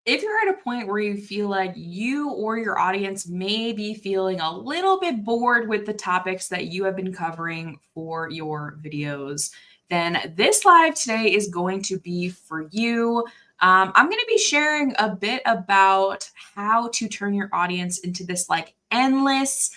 if you're at a point where you feel like you or your audience may be feeling a little bit bored with the topics that you have been covering for your videos, then this live today is going to be for you. I'm going to be sharing a bit about how to turn your audience into this like endless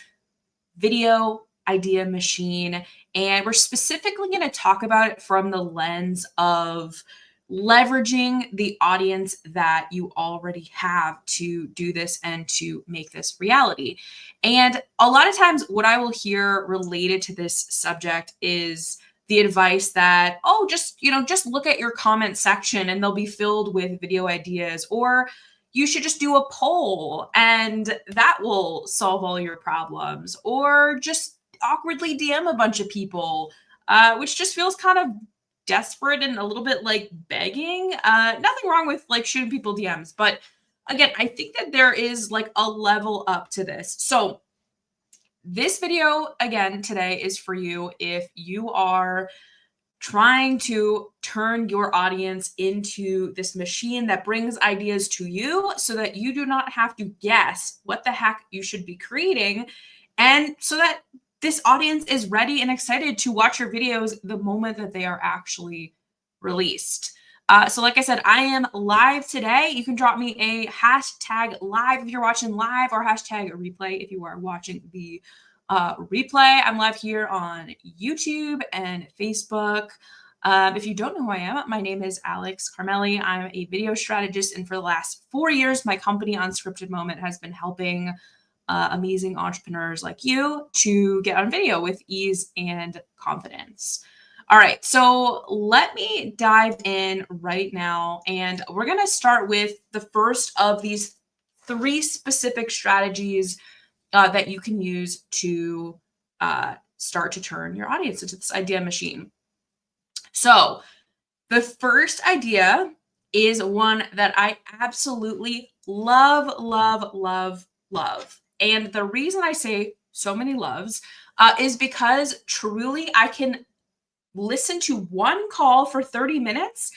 video idea machine. And we're specifically going to talk about it from the lens of leveraging the audience that you already have to do this and to make this reality. And a lot of times, what I will hear related to this subject is the advice that, oh, just look at your comment section and they'll be filled with video ideas, or you should just do a poll and that will solve all your problems, or just awkwardly DM a bunch of people, which just feels kind of desperate and a little bit like begging. Nothing wrong with like shooting people DMs, but again, I think that there is like a level up to this. So this video again today is for you if you are trying to turn your audience into this machine that brings ideas to you so that you do not have to guess what the heck you should be creating, and so that this audience is ready and excited to watch your videos the moment that they are actually released. So like I said, I am live today. You can drop me a hashtag live if you're watching live, or hashtag replay if you are watching the replay. I'm live here on YouTube and Facebook. If you don't know who I am, my name is Alex Carmelli. I'm a video strategist, and for the last 4 years, my company Unscripted Moment has been helping amazing entrepreneurs like you to get on video with ease and confidence. All right, so let me dive in right now, and we're going to start with the first of these 3 specific strategies that you can use to start to turn your audience into this idea machine. So the first idea is one that I absolutely love, love, love, love. And the reason I say so many loves is because truly I can listen to one call for 30 minutes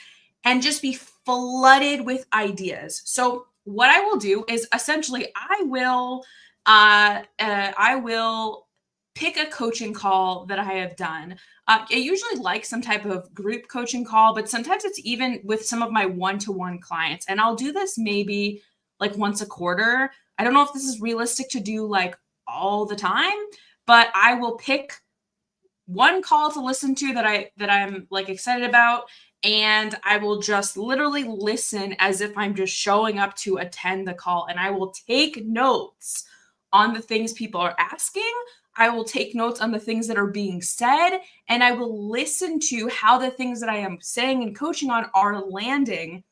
and just be flooded with ideas. So what I will do is essentially I will pick a coaching call that I have done. I usually like some type of group coaching call, but sometimes it's even with some of my one-to-one clients. And I'll do this maybe like once a quarter. I don't know if this is realistic to do like all the time, but I will pick one call to listen to that I'm like excited about, and I will just literally listen as if I'm just showing up to attend the call, and I will take notes on the things people are asking. I will take notes on the things that are being said, and I will listen to how the things that I am saying and coaching on are landing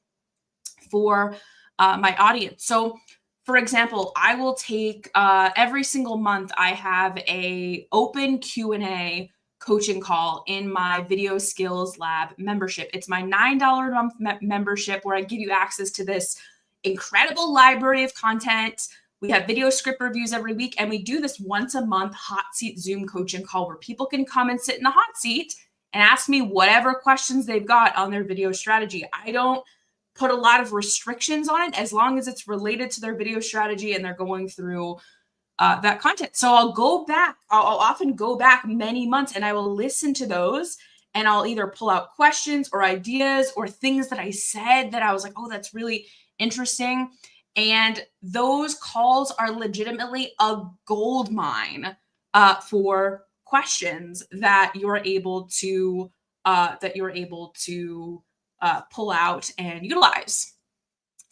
for my audience. So for example, I will take every single month I have a open Q&A coaching call in my Video Skills Lab membership. It's my $9 a month membership where I give you access to this incredible library of content. We have video script reviews every week, and we do this once a month hot seat Zoom coaching call where people can come and sit in the hot seat and ask me whatever questions they've got on their video strategy. I don't put a lot of restrictions on it as long as it's related to their video strategy and they're going through that content. So I'll often go back many months and I will listen to those, and I'll either pull out questions or ideas or things that I said that I was like, oh, that's really interesting. And those calls are legitimately a gold mine for questions that you're able to pull out and utilize.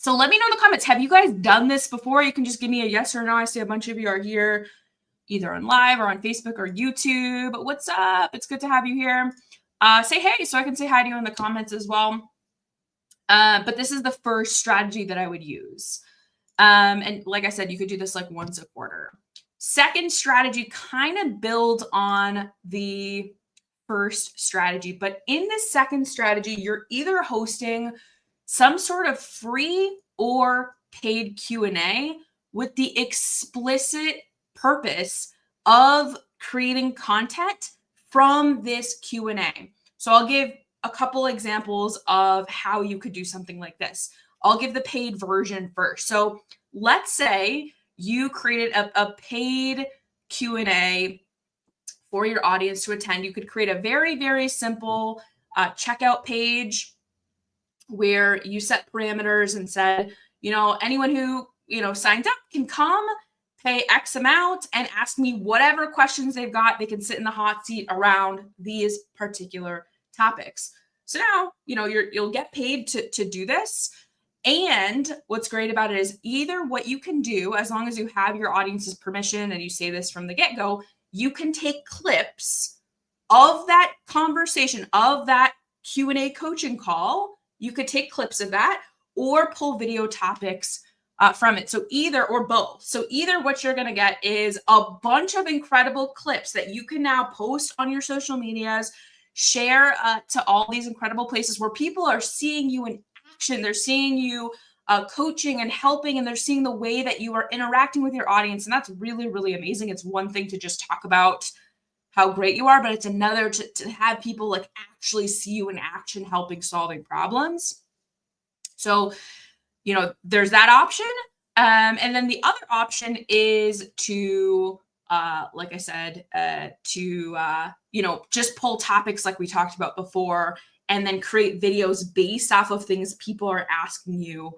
So let me know in the comments, have you guys done this before? You can just give me a yes or no. I see a bunch of you are here either on live or on Facebook or YouTube. What's up? It's good to have you here. Say hey so I can say hi to you in the comments as well. But this is the first strategy that I would use. And like I said, you could do this like once a quarter. Second strategy kind of builds on the first strategy, but in the second strategy, you're either hosting some sort of free or paid Q&A with the explicit purpose of creating content from this Q&A. So I'll give a couple examples of how you could do something like this. I'll give the paid version first. So let's say you created a paid Q&A for your audience to attend. You could create a very, very simple checkout page where you set parameters and said, anyone who, signs up can come, pay X amount, and ask me whatever questions they've got. They can sit in the hot seat around these particular topics. So now, you'll get paid to do this. And what's great about it is either what you can do, as long as you have your audience's permission and you say this from the get-go, you can take clips of that conversation, of that Q&A coaching call. You could take clips of that or pull video topics from it. So either or both. So either what you're going to get is a bunch of incredible clips that you can now post on your social medias, share to all these incredible places where people are seeing you in action. They're seeing you coaching and helping, and they're seeing the way that you are interacting with your audience. And that's really, really amazing. It's one thing to just talk about how great you are, but it's another to have people like actually see you in action, helping solving problems. So, there's that option. And then the other option is to, like I said, just pull topics like we talked about before, and then create videos based off of things people are asking you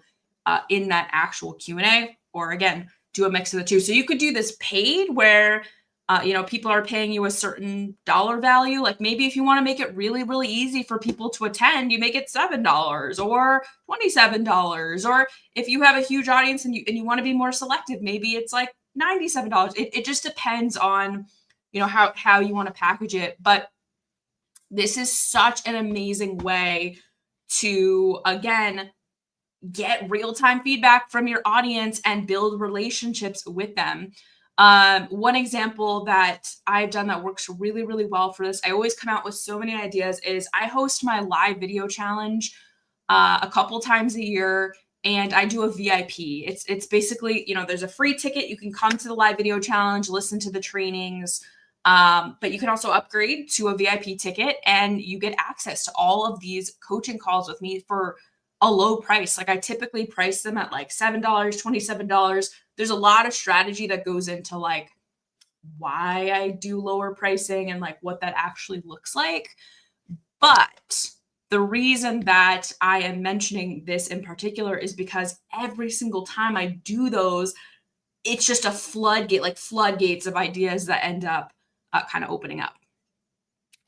in that actual Q&A, or again, do a mix of the two. So you could do this paid where people are paying you a certain dollar value. Like maybe if you want to make it really, really easy for people to attend, you make it $7 or $27. Or if you have a huge audience and you want to be more selective, maybe it's like $97. It just depends on, how you want to package it. But this is such an amazing way to, again, get real-time feedback from your audience and build relationships with them. One example that I've done that works really, really well for this, I always come out with so many ideas, is I host my live video challenge a couple times a year, and I do a VIP. It's basically, there's a free ticket. You can come to the live video challenge, listen to the trainings, but you can also upgrade to a VIP ticket, and you get access to all of these coaching calls with me for a low price. Like I typically price them at like $7, $27. There's a lot of strategy that goes into like why I do lower pricing and like what that actually looks like. But the reason that I am mentioning this in particular is because every single time I do those, it's just a floodgates of ideas that end up kind of opening up.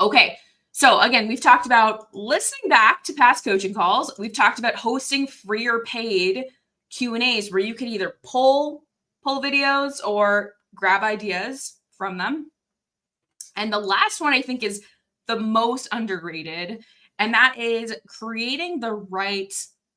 Okay. So again, we've talked about listening back to past coaching calls. We've talked about hosting free or paid Q&As where you can either pull videos or grab ideas from them. And the last one I think is the most underrated, and that is creating the right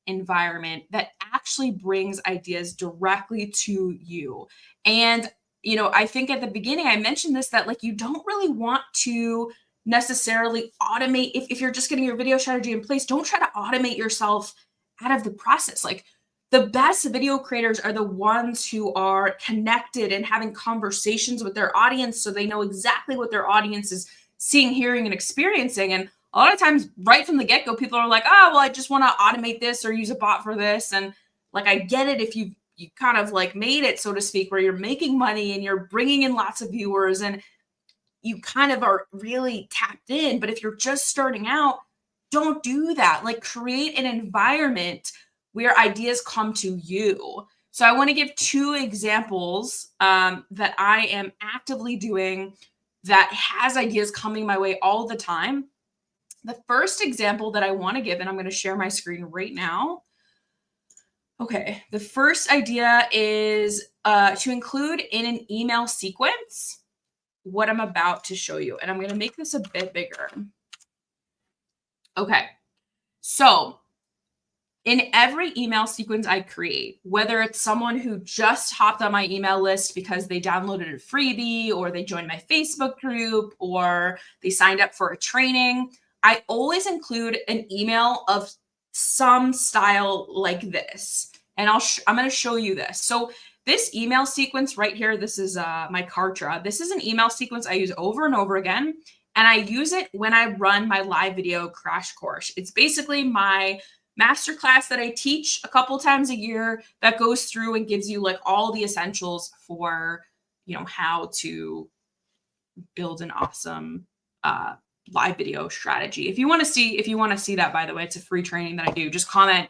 environment that actually brings ideas directly to you. And, I think at the beginning I mentioned this, that like you don't really want to necessarily automate. If you're just getting your video strategy in place, don't try to automate yourself out of the process. Like the best video creators are the ones who are connected and having conversations with their audience, so they know exactly what their audience is seeing, hearing, and experiencing. And a lot of times right from the get-go, people are like, oh, well, I just want to automate this or use a bot for this. And like, I get it if you kind of like made it, so to speak, where you're making money and you're bringing in lots of viewers and you kind of are really tapped in. But if you're just starting out, don't do that. Like create an environment where ideas come to you. So I want to give two examples that I am actively doing that has ideas coming my way all the time. The first example that I want to give, and I'm going to share my screen right now. Okay, the first idea is to include in an email sequence what I'm about to show you. And I'm going to make this a bit bigger. Okay, so in every email sequence I create, whether it's someone who just hopped on my email list because they downloaded a freebie, or they joined my Facebook group, or they signed up for a training, I always include an email of some style like this. And I'm going to show you this. So this email sequence right here, this is my Kartra. This is an email sequence I use over and over again. And I use it when I run my live video crash course. It's basically my masterclass that I teach a couple times a year that goes through and gives you like all the essentials for, how to build an awesome live video strategy. If you want to see that, by the way, it's a free training that I do. Just comment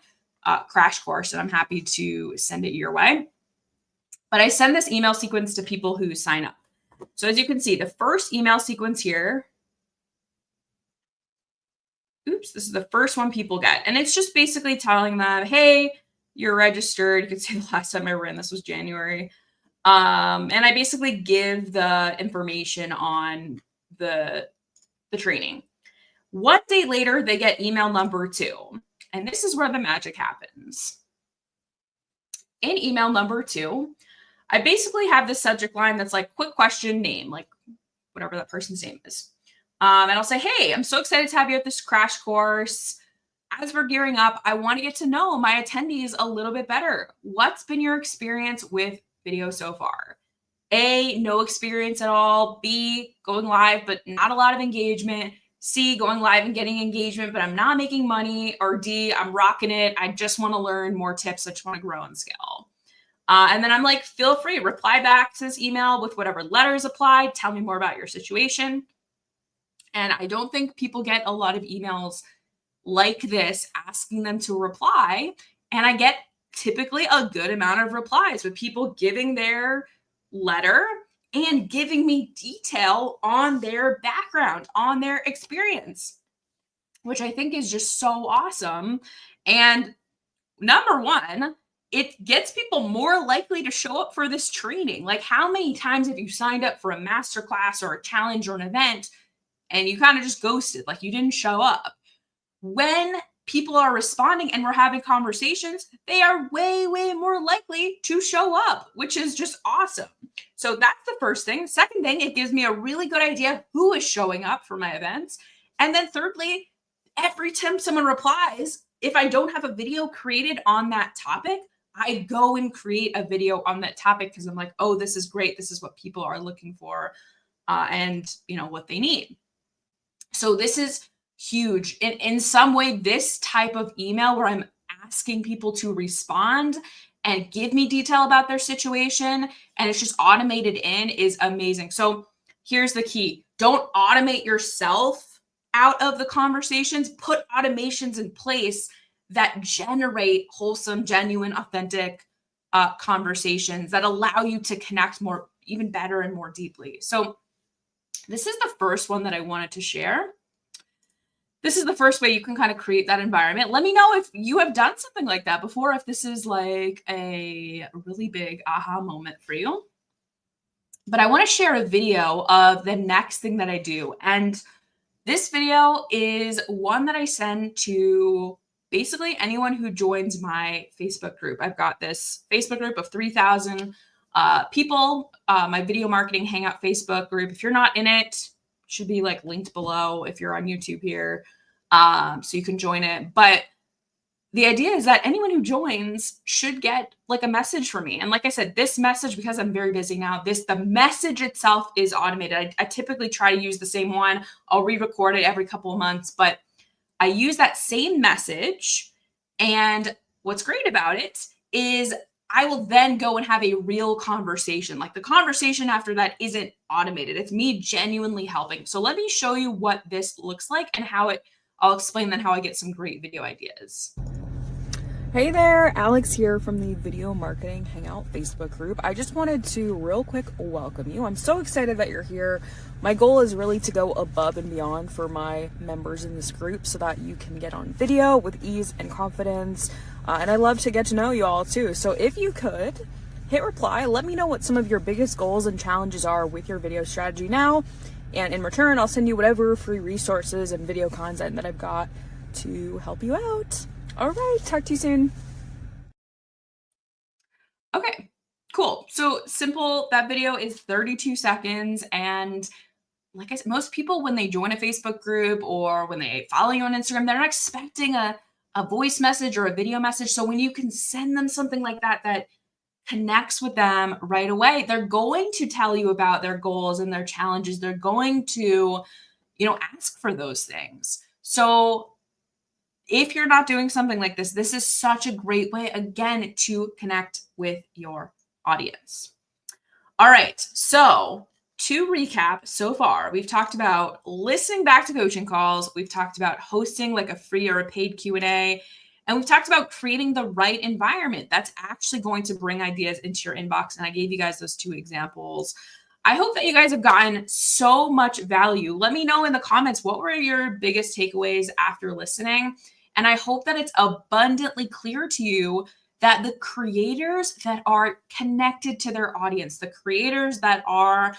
crash course and I'm happy to send it your way. But I send this email sequence to people who sign up. So as you can see, the first email sequence here, this is the first one people get. And it's just basically telling them, hey, you're registered. You can see the last time I ran this was January. And I basically give the information on the training. 1 day later, they get email number 2. And this is where the magic happens. In email number 2, I basically have this subject line that's like quick question, name, like whatever that person's name is. And I'll say, hey, I'm so excited to have you at this crash course. As we're gearing up, I want to get to know my attendees a little bit better. What's been your experience with video so far? A, no experience at all. B, going live, but not a lot of engagement. C, going live and getting engagement, but I'm not making money. Or D, I'm rocking it. I just want to learn more tips. I just want to grow and scale. And then I'm like, feel free, reply back to this email with whatever letters applied. Tell me more about your situation. And I don't think people get a lot of emails like this asking them to reply. And I get typically a good amount of replies with people giving their letter and giving me detail on their background, on their experience, which I think is just so awesome. And number one, it gets people more likely to show up for this training. Like, how many times have you signed up for a masterclass or a challenge or an event and you kind of just ghosted, like you didn't show up? When people are responding and we're having conversations, they are way, way more likely to show up, which is just awesome. So that's the first thing. Second thing, it gives me a really good idea who is showing up for my events. And then thirdly, every time someone replies, if I don't have a video created on that topic, I go and create a video on that topic because I'm like, oh, this is great. This is what people are looking for and what they need. So this is huge. In some way, this type of email where I'm asking people to respond and give me detail about their situation and it's just automated in is amazing. So here's the key. Don't automate yourself out of the conversations. Put automations in place that generate wholesome, genuine, authentic conversations that allow you to connect more, even better and more deeply. So this is the first one that I wanted to share. This is the first way you can kind of create that environment. Let me know if you have done something like that before, if this is like a really big aha moment for you. But I want to share a video of the next thing that I do. And this video is one that I send to basically anyone who joins my Facebook group. I've got this Facebook group of 3,000 people, my video marketing hangout Facebook group. If you're not in it, should be like linked below if you're on YouTube here, so you can join it. But the idea is that anyone who joins should get like a message from me. And like I said, this message, because I'm very busy now, the message itself is automated. I typically try to use the same one. I'll re-record it every couple of months, but I use that same message. And what's great about it is I will then go and have a real conversation. Like the conversation after that isn't automated. It's me genuinely helping. So let me show you what this looks like and I'll explain then how I get some great video ideas. Hey there, Alex here from the Video Marketing Hangout Facebook group. I just wanted to real quick welcome you. I'm so excited that you're here. My goal is really to go above and beyond for my members in this group so that you can get on video with ease and confidence. And I love to get to know you all too. So if you could hit reply, let me know what some of your biggest goals and challenges are with your video strategy now. And in return, I'll send you whatever free resources and video content that I've got to help you out. All right, talk to you soon. Okay, cool. So simple. That video is 32 seconds. And like I said, most people, when they join a Facebook group or when they follow you on Instagram, they're not expecting a voice message or a video message. So when you can send them something like that, that connects with them right away, they're going to tell you about their goals and their challenges. They're going to, ask for those things. So if you're not doing something like this, this is such a great way, again, to connect with your audience. All right. So to recap so far, we've talked about listening back to coaching calls. We've talked about hosting like a free or a paid Q&A. And we've talked about creating the right environment that's actually going to bring ideas into your inbox. And I gave you guys those 2 examples. I hope that you guys have gotten so much value. Let me know in the comments, what were your biggest takeaways after listening? And I hope that it's abundantly clear to you that the creators that are connected to their audience, the creators that are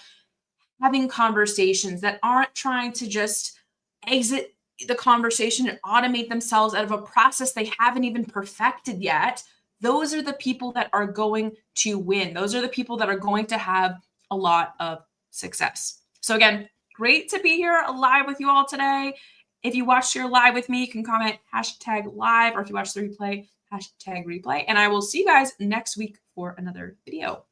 having conversations, that aren't trying to just exit the conversation and automate themselves out of a process they haven't even perfected yet, those are the people that are going to win. Those are the people that are going to have a lot of success. So again, great to be here live with you all today. If you watched your live with me, you can comment #live, or if you watch the replay, #replay. And I will see you guys next week for another video.